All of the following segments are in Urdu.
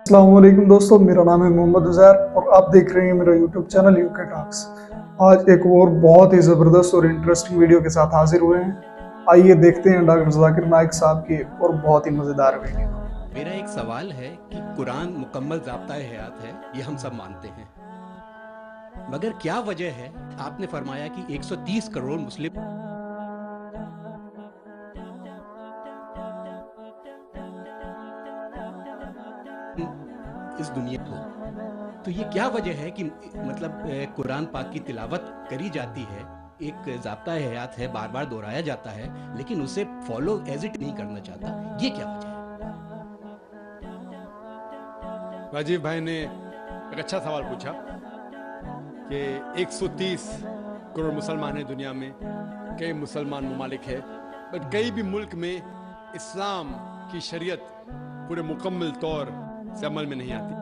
السلام علیکم دوستوں، میرا نام ہے محمد عزیر اور آپ دیکھ رہے ہیں میرا یوٹیوب چینل یوکے ٹاکس۔ آج ایک اور بہت ہی زبردست اور انٹرسٹنگ ویڈیو کے ساتھ حاضر ہوئے ہیں۔ آئیے دیکھتے ہیں ڈاکٹر ذاکر نائک صاحب کی اور بہت ہی مزیدار ویڈیو۔ میرا ایک سوال ہے کہ قرآن مکمل ضابطۂ حیات ہے، یہ ہم سب مانتے ہیں، مگر کیا وجہ ہے؟ آپ نے فرمایا کہ 130 کروڑ مسلم اس دنیا کو، تو یہ کیا وجہ ہے کہ مطلب قرآن پاک کی تلاوت کری جاتی ہے، ایک ضابطۂ حیات ہے، بار بار دہرایا جاتا ہے، لیکن اسے فالو ایز اٹ نہیں کرنا چاہتا، یہ کیا وجہ ہے؟ راجیو بھائی نے ایک اچھا سوال پوچھا کہ 130 کروڑ مسلمان ہیں دنیا میں، کئی مسلمان ممالک ہیں، بٹ کئی بھی ملک میں اسلام کی شریعت پورے مکمل طور سے عمل میں نہیں آتی،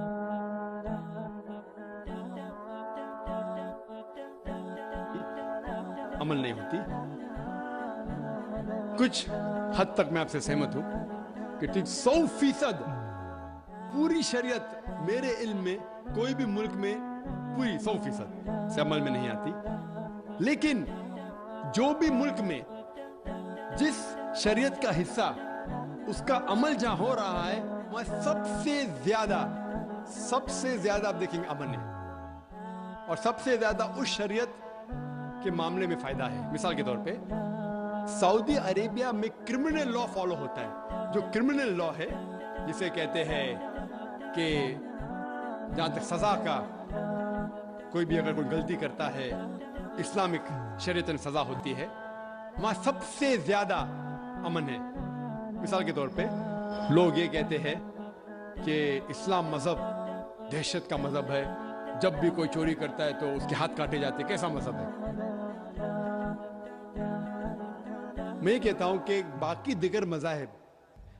عمل نہیں ہوتی۔ کچھ حد تک میں آپ سے سہمت ہوں کہ ٹھیک 100% پوری شریعت میرے علم میں کوئی بھی ملک میں پوری 100% سے عمل میں نہیں آتی، لیکن جو بھی ملک میں جس شریعت کا حصہ اس کا عمل جہاں ہو رہا ہے وہاں سب سے زیادہ آپ دیکھیں گے امن ہے، اور سب سے زیادہ اس شریعت کے معاملے میں فائدہ ہے۔ مثال کے طور پہ سعودی عربیہ میں کرمنل لا فالو ہوتا ہے۔ جو کرمنل لا ہے جسے کہتے ہیں کہ جہاں تک سزا کا، کوئی بھی اگر کوئی غلطی کرتا ہے اسلامک شریعت میں سزا ہوتی ہے، وہاں سب سے زیادہ امن ہے۔ مثال کے طور پہ لوگ یہ کہتے ہیں کہ اسلام مذہب دہشت کا مذہب ہے، جب بھی کوئی چوری کرتا ہے تو اس کے ہاتھ کاٹے جاتے ہیں، کیسا مذہب ہے؟ میں یہ کہتا ہوں کہ باقی دیگر مذاہب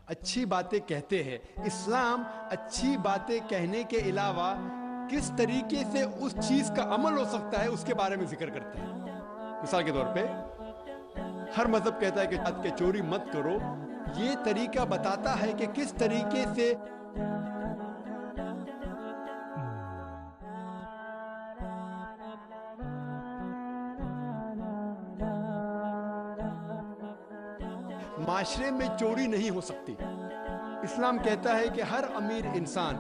اچھی باتیں کہتے ہیں، اسلام اچھی باتیں کہنے کے علاوہ کس طریقے سے اس چیز کا عمل ہو سکتا ہے اس کے بارے میں ذکر کرتا ہے۔ مثال کے طور پہ ہر مذہب کہتا ہے کہ چوری مت کرو، یہ طریقہ بتاتا ہے کہ کس طریقے سے معاشرے میں چوری نہیں ہو سکتی۔ اسلام کہتا ہے کہ ہر امیر انسان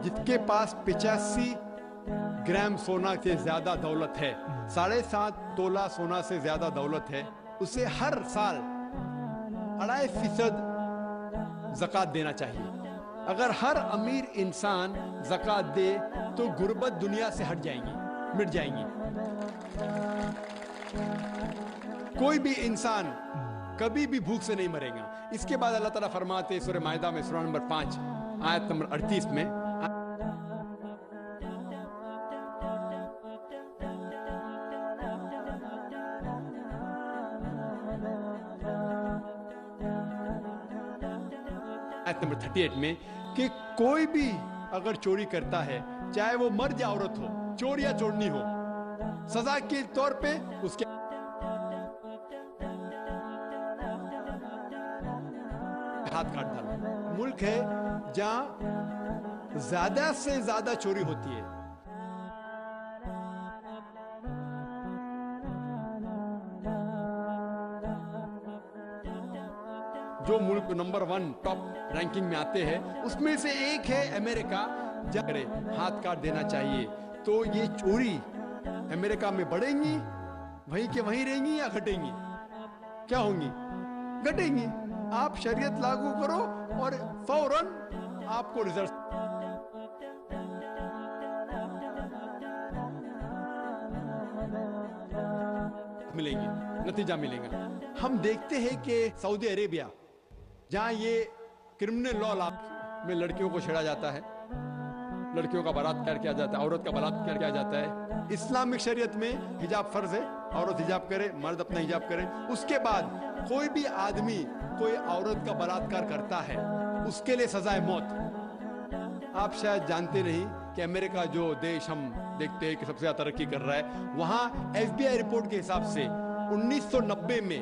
جس کے پاس 85 گرام سونا سے زیادہ دولت ہے، 7.5 تولہ سونا سے زیادہ دولت ہے، اسے ہر سال 2.5% زکوٰۃ دینا چاہیے۔ اگر ہر امیر انسان زکوٰۃ دے تو غربت دنیا سے ہٹ جائیں گی، مٹ جائیں گی۔ کوئی بھی انسان کبھی بھی بھوک سے نہیں مرے گا۔ اس کے بعد اللہ تعالیٰ فرماتے ہیں سورہ مائدہ میں سورہ نمبر 5 آیت نمبر 38 میں، آیت نمبر 38 میں، کہ کوئی بھی اگر چوری کرتا ہے، چاہے وہ مرد یا عورت ہو، چور یا چورنی ہو، سزا کے طور پہ اس کے ہاتھ کاٹ ڈالو۔ ملک ہے جہاں زیادہ سے زیادہ چوری ہوتی ہے، جو ملک نمبر 1 ٹاپ رینکنگ میں آتے ہیں اس میں سے ایک ہے امریکہ، جہاں ہاتھ کاٹ دینا چاہیے۔ تو یہ چوری امریکہ میں بڑھیں گی، وہیں کے وہیں رہیں گی یا گھٹیں گی؟ کیا ہوں گی؟ گھٹیں گی۔ آپ شریعت لاگو کرو اور فوراً آپ کو رزلٹ ملیں گے، نتیجہ ملے گا۔ ہم دیکھتے ہیں کہ سعودی عربیہ جہاں یہ کرمنل لا میں لڑکیوں کو چھیڑا جاتا ہے، لڑکیوں کا بلاತ್ಕಾರ کیا جاتا ہے، عورت کا بلاತ್ಕಾರ کیا جاتا ہے، اسلامک شریعت میں حجاب فرض ہے، عورت حجاب کرے، مرد اپنا حجاب کرے۔ اس کے بعد کوئی بھی آدمی کوئی عورت کا بلاತ್ಕಾರ کرتا ہے اس کے لیے سزا ہے موت۔ آپ شاید جانتے نہیں کہ امریکہ جو دیش ہم دیکھتے ہیں کہ سب سے زیادہ ترقی کر رہا ہے، وہاں ایف بی آئی رپورٹ کے حساب سے 1990 میں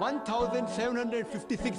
1756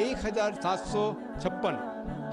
1756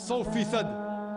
100%